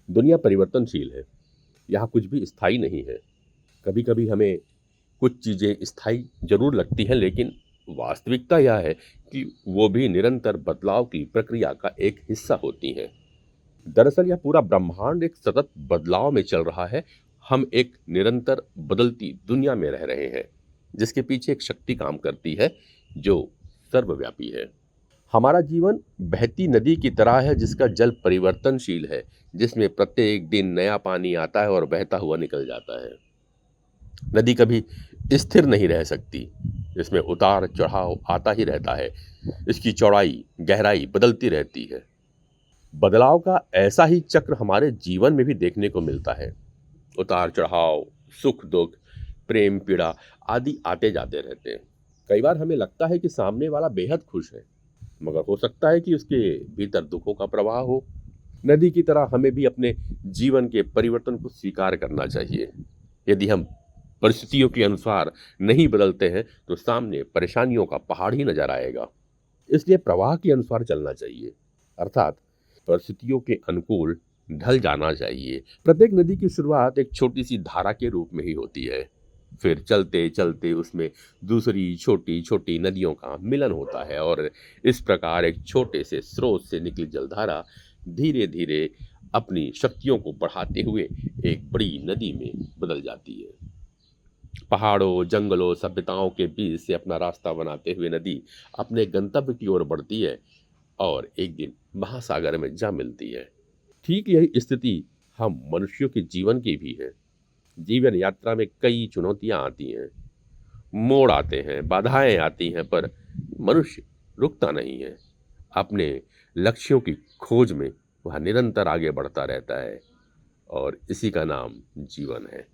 दुनिया परिवर्तनशील है। यहाँ कुछ भी स्थायी नहीं है। कभी कभी हमें कुछ चीज़ें स्थायी जरूर लगती हैं, लेकिन वास्तविकता यह है कि वो भी निरंतर बदलाव की प्रक्रिया का एक हिस्सा होती हैं। दरअसल यह पूरा ब्रह्मांड एक सतत बदलाव में चल रहा है। हम एक निरंतर बदलती दुनिया में रह रहे हैं, जिसके पीछे एक शक्ति काम करती है जो सर्वव्यापी है। हमारा जीवन बहती नदी की तरह है, जिसका जल परिवर्तनशील है, जिसमें प्रत्येक दिन नया पानी आता है और बहता हुआ निकल जाता है। नदी कभी स्थिर नहीं रह सकती। इसमें उतार चढ़ाव आता ही रहता है। इसकी चौड़ाई गहराई बदलती रहती है। बदलाव का ऐसा ही चक्र हमारे जीवन में भी देखने को मिलता है। उतार चढ़ाव, सुख दुख, प्रेम पीड़ा आदि आते जाते रहते हैं। कई बार हमें लगता है कि सामने वाला बेहद खुश है, मगर हो सकता है कि उसके भीतर दुखों का प्रवाह हो। नदी की तरह हमें भी अपने जीवन के परिवर्तन को स्वीकार करना चाहिए। यदि हम परिस्थितियों के अनुसार नहीं बदलते हैं तो सामने परेशानियों का पहाड़ ही नजर आएगा। इसलिए प्रवाह के अनुसार चलना चाहिए, अर्थात परिस्थितियों के अनुकूल ढल जाना चाहिए। प्रत्येक नदी की शुरुआत एक छोटी सी धारा के रूप में ही होती है। फिर चलते चलते उसमें दूसरी छोटी छोटी नदियों का मिलन होता है, और इस प्रकार एक छोटे से स्रोत से निकली जलधारा धीरे धीरे अपनी शक्तियों को बढ़ाते हुए एक बड़ी नदी में बदल जाती है। पहाड़ों, जंगलों, सभ्यताओं के बीच से अपना रास्ता बनाते हुए नदी अपने गंतव्य की ओर बढ़ती है और एक दिन महासागर में जा मिलती है। ठीक यही स्थिति हम मनुष्यों के जीवन की भी है। जीवन यात्रा में कई चुनौतियां आती हैं, मोड़ आते हैं, बाधाएं आती हैं, पर मनुष्य रुकता नहीं है। अपने लक्ष्यों की खोज में वह निरंतर आगे बढ़ता रहता है, और इसी का नाम जीवन है।